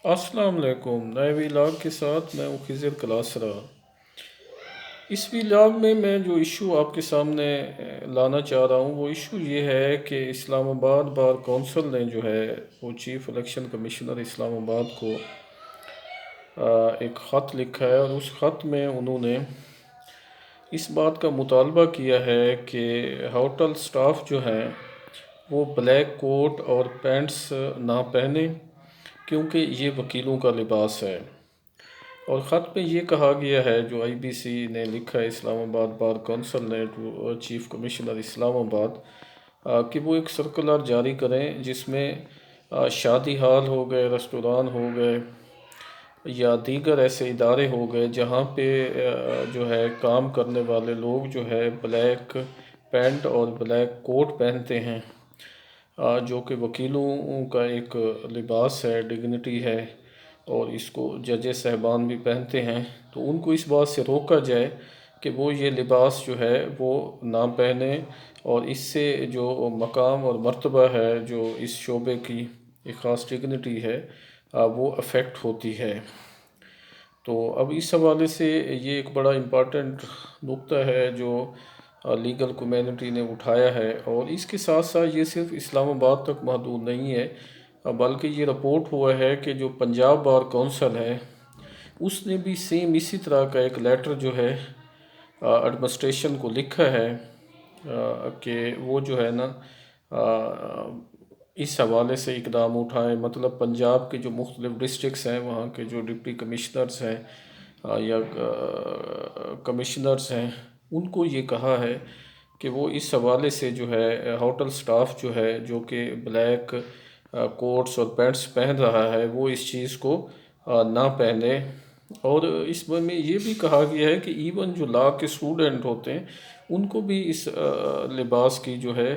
السلام علیکم، نئے ویلاگ کے ساتھ میں ہوں خضر کلاسرا۔ اس ویلاگ میں جو ایشو آپ کے سامنے لانا چاہ رہا ہوں وہ ایشو یہ ہے کہ اسلام آباد بار کونسل نے جو ہے وہ چیف الیکشن کمشنر اسلام آباد کو ایک خط لکھا ہے، اور اس خط میں انہوں نے اس بات کا مطالبہ کیا ہے کہ ہوٹل سٹاف جو ہیں وہ بلیک کوٹ اور پینٹس نہ پہنیں کیونکہ یہ وکیلوں کا لباس ہے۔ اور خط میں یہ کہا گیا ہے، جو آئی بی سی نے لکھا ہے اسلام آباد بار کونسل نے چیف کمشنر اسلام آباد، کہ وہ ایک سرکولر جاری کریں جس میں شادی ہال ہو گئے، ریسٹوران ہو گئے یا دیگر ایسے ادارے ہو گئے جہاں پہ جو ہے کام کرنے والے لوگ جو ہے بلیک پینٹ اور بلیک کوٹ پہنتے ہیں، جو کہ وکیلوں کا ایک لباس ہے، ڈگنیٹی ہے، اور اس کو ججز صاحبان بھی پہنتے ہیں، تو ان کو اس بات سے روکا جائے کہ وہ یہ لباس جو ہے وہ نہ پہنیں، اور اس سے جو مقام اور مرتبہ ہے جو اس شعبے کی ایک خاص ڈگنیٹی ہے وہ افیکٹ ہوتی ہے۔ تو اب اس حوالے سے یہ ایک بڑا امپارٹنٹ نقطہ ہے جو لیگل کمیونٹی نے اٹھایا ہے، اور اس کے ساتھ ساتھ یہ صرف اسلام آباد تک محدود نہیں ہے، بلکہ یہ رپورٹ ہوا ہے کہ جو پنجاب بار کونسل ہے اس نے بھی سیم اسی طرح کا ایک لیٹر جو ہے ایڈمنسٹریشن کو لکھا ہے کہ وہ جو ہے نا اس حوالے سے اقدام اٹھائیں، مطلب پنجاب کے جو مختلف ڈسٹرکس ہیں وہاں کے جو ڈپٹی کمشنرز ہیں یا کمشنرز ہیں ان کو یہ کہا ہے کہ وہ اس حوالے سے جو ہے ہوٹل سٹاف جو ہے جو کہ بلیک کوٹس اور پینٹس پہن رہا ہے وہ اس چیز کو نہ پہنے۔ اور اس میں یہ بھی کہا گیا ہے کہ ایون جو لا کے اسٹوڈنٹ ہوتے ہیں ان کو بھی اس لباس کی جو ہے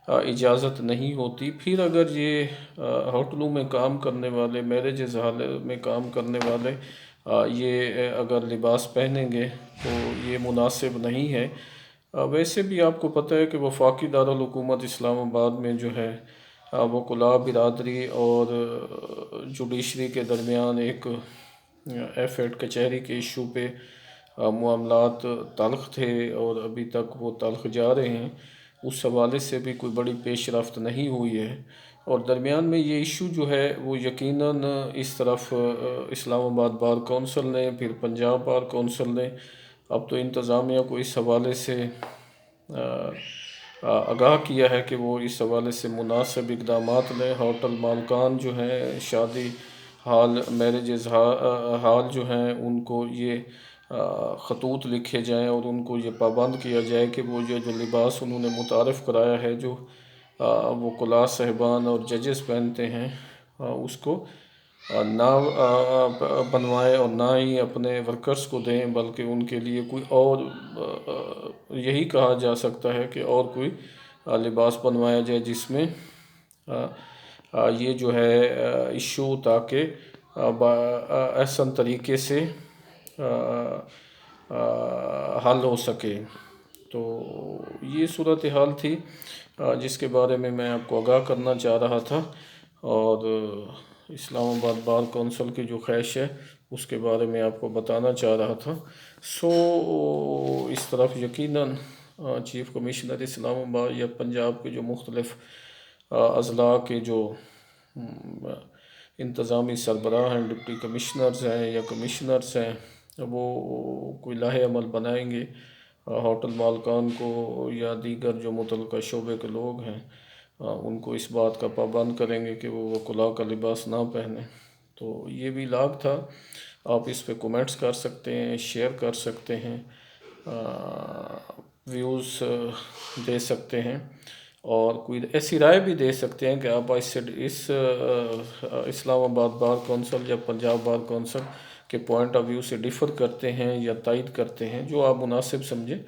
اجازت نہیں ہوتی۔ پھر اگر یہ ہوٹلوں میں کام کرنے والے، میرجز ہال میں کام کرنے والے یہ اگر لباس پہنیں گے تو یہ مناسب نہیں ہے۔ ویسے بھی آپ کو پتہ ہے کہ وفاقی دارالحکومت اسلام آباد میں جو ہے وہ کلاب برادری اور جوڈیشری کے درمیان ایک ایف ایڈ کچہری کے ایشو پہ معاملات تلخ تھے، اور ابھی تک وہ تلخ جا رہے ہیں، اس حوالے سے بھی کوئی بڑی پیش رفت نہیں ہوئی ہے۔ اور درمیان میں یہ ایشو جو ہے وہ یقیناً اس طرف اسلام آباد بار کونسل نے، پھر پنجاب بار کونسل نے اب تو انتظامیہ کو اس حوالے سے آگاہ کیا ہے کہ وہ اس حوالے سے مناسب اقدامات لیں۔ ہوٹل مالکان جو ہیں، شادی ہال، میرجز ہال جو ہیں، ان کو یہ خطوط لکھے جائیں اور ان کو یہ پابند کیا جائے کہ وہ جو لباس انہوں نے متعارف کرایا ہے جو وہ قلاء صاحبان اور ججز پہنتے ہیں اس کو نہ بنوائے اور نہ ہی اپنے ورکرز کو دیں، بلکہ ان کے لیے کوئی اور یہی کہا جا سکتا ہے کہ اور کوئی لباس بنوایا جائے جس میں یہ جو ہے ایشو تاکہ احسن طریقے سے حل ہو سکے۔ تو یہ صورتحال تھی جس کے بارے میں آپ کو آگاہ کرنا چاہ رہا تھا، اور اسلام آباد بار کونسل کی جو خواہش ہے اس کے بارے میں آپ کو بتانا چاہ رہا تھا۔ اس طرف یقیناً چیف کمشنر اسلام آباد یا پنجاب کے جو مختلف اضلاع کے جو انتظامی سربراہ ہیں، ڈپٹی کمشنرز ہیں یا کمشنرز ہیں، وہ کوئی لاہ عمل بنائیں گے ہوٹل مالکان کو یا دیگر جو متعلقہ شعبے کے لوگ ہیں ان کو اس بات کا پابند کریں گے کہ وہ وکلاء کا لباس نہ پہنیں۔ تو یہ بھی لاگ تھا، آپ اس پہ کومنٹس کر سکتے ہیں، شیئر کر سکتے ہیں، ویوز دے سکتے ہیں، اور کوئی ایسی رائے بھی دے سکتے ہیں کہ آپ اس اسلام آباد بار کونسل یا پنجاب بار کونسل کے پوائنٹ آف ویو سے ڈیفر کرتے ہیں یا تائید کرتے ہیں، جو آپ مناسب سمجھیں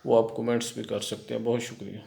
وہ آپ کومنٹس بھی کر سکتے ہیں۔ بہت شکریہ۔